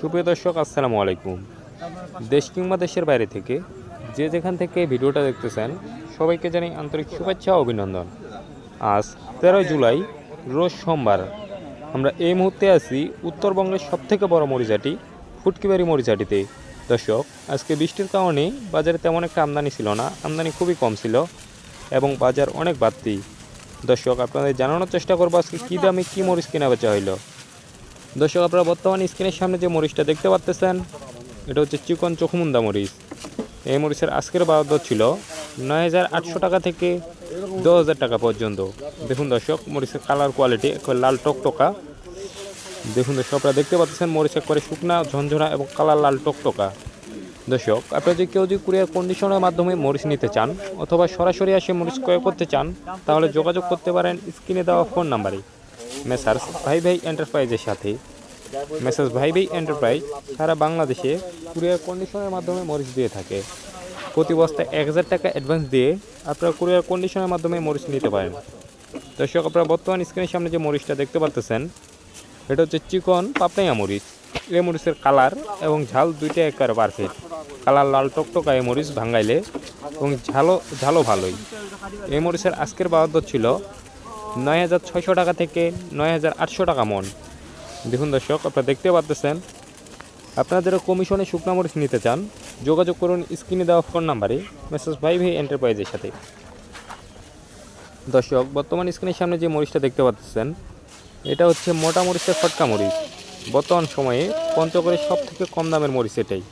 সুপ্রিয় দর্শক, আসসালামু আলাইকুম। দেশ কিংবা দেশের বাইরে থেকে যে যেখান থেকে ভিডিওটা দেখতেছেন সবাইকে জানাই আন্তরিক শুভেচ্ছা ও অভিনন্দন। আজ 13 জুলাই, রোজ সোমবার। আমরা এই মুহূর্তে আছি উত্তরবঙ্গের সবথেকে বড় মরিচাটি ফুটকিবাড়ি মরিচাটিতে। দর্শক, আজকে বৃষ্টির কারণে বাজারে তেমন একটা আমদানি ছিল না, আমদানি খুবই কম ছিল এবং বাজার অনেক বাড়তি। দর্শক, আপনাদের জানানোর চেষ্টা করবো আজকে কী দামে কী মরিচ কেনা বেচা হইল। দর্শক, আপনারা বর্তমানে স্ক্রিনের সামনে যে মরিচটা দেখতে পাচ্ছেন এটা হচ্ছে চিকন চোখমুন্দা মরিচ। এই মরিচের আজকের বাজার দর ছিল ৯,৮০০ টাকা থেকে ১০,০০০ টাকা পর্যন্ত। দেখুন দর্শক, মরিচের কালার কোয়ালিটি একবারে লাল টকটকা। দেখুন দর্শক, আপনারা দেখতে পাচ্ছেন মরিচ একবারে শুকনা ঝনঝনা এবং কালার লাল টকটকা। দর্শক, আপনারা যদি কেউ যদি কুরিয়ার কন্ডিশনের মাধ্যমে মরিচ নিতে চান অথবা সরাসরি এসে মরিচ ক্রয় করতে চান তাহলে যোগাযোগ করতে পারেন স্ক্রিনে দেওয়া ফোন নাম্বারে। মেসার্স ভাই ভাই এন্টারপ্রাইজের সাথে। মেসার্স ভাই ভাই এন্টারপ্রাইজ সারা বাংলাদেশে কুরিয়ার কন্ডিশনের মাধ্যমে মরিচ দিয়ে থাকে। প্রতি বস্তায় ১,০০০ টাকা অ্যাডভান্স দিয়ে আপনারা কুরিয়ার কন্ডিশনের মাধ্যমে মরিচ নিতে পারেন। দর্শক, আপনারা বর্তমান স্ক্রিনের সামনে যে মরিচটা দেখতে পাচ্ছেন এটা হচ্ছে চিকন পাপনাইয়া মরিচ। এই মরিচের কালার এবং ঝাল দুইটা একবারে পারফেক্ট। কালার লাল টকটকা এই মরিচ ভাঙাইলে এবং ঝালও ভালোই। এই মরিচের আজকের বাজার দর ছিল ৯,৬০০ টাকা থেকে ৯,৮০০ টাকা মন। দেখুন দর্শক, আপনারা দেখতে পাচ্ছেন। আপনারা যারা কমিশনে শুকনা মরিচ নিতে চান যোগাযোগ করুন স্ক্রিনে দেওয়া ফোন নাম্বারে মেসেজ ভাই ভাই এন্টারপ্রাইজের সাথে। দর্শক, বর্তমান স্ক্রিনের সামনে যে মরিচটা দেখতে পাচ্ছেন এটা হচ্ছে মোটা মরিচের ফটকা মরিচ। বর্তমান সময়ে পঞ্চগড়ের সব থেকে কম দামের মরিচ এটাই,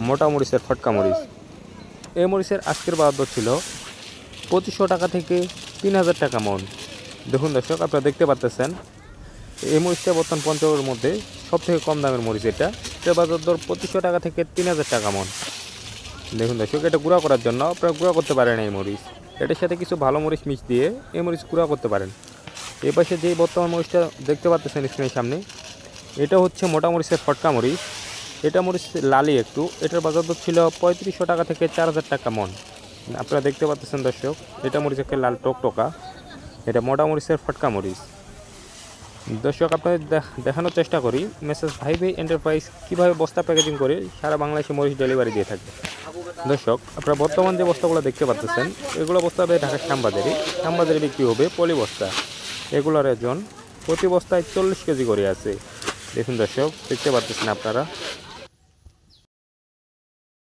মোটা মরিচের ফটকা মরিচ। এই মরিচের আজকের বাজার দর ছিল ২৫০০ টাকা থেকে ৩,০০০ টাকা মন। দেখুন দর্শক, আপনারা দেখতে পাচ্ছেন এই মরিচটা বর্তমান পঞ্চগড়ের মধ্যে সব থেকে কম দামের মরিচ। এটা বাজার দর ২৫০০ টাকা থেকে ৩,০০০ টাকা মন। দেখুন দর্শক, এটা গুঁড়া করার জন্য আপনারা গুঁড়া করতে পারেন এই মরিচ। এটার সাথে কিছু ভালো মরিচ মিক্স দিয়ে এই মরিচ গুঁড়া করতে পারেন। এই পাশে যে বর্তমান মরিচটা দেখতে পাচ্ছেন স্ক্রিনের সামনে এটা হচ্ছে মোটা মরিচের ফটকা মরিচ। এটা মরিচ লালি একটু। এটার বাজার দর ছিল ৩৫০০ টাকা থেকে ৪,০০০ টাকা মন। আপনারা দেখতে পাচ্ছেন দর্শক, এটা মরিচ একটা লাল টকটকা। এটা মোটা মরিচের ফটকা মরিচ। দর্শক, আপনাদের দেখানোর চেষ্টা করি মেসেজ ভাই ভাই এন্টারপ্রাইজ কীভাবে বস্তা প্যাকেজিং করে সারা বাংলাদেশে মরিচ ডেলিভারি দিয়ে থাকে। দর্শক, আপনারা বর্তমান যে বস্তাগুলো দেখতে পাচ্ছেন এগুলো বস্তা হবে ঢাকার শ্যামবাজারে বিক্রি হবে পলি বস্তা। এগুলোর ওজন প্রতি বস্তায় ৪০ কেজি করে আছে। দেখুন দর্শক, দেখতে পাচ্ছেন আপনারা।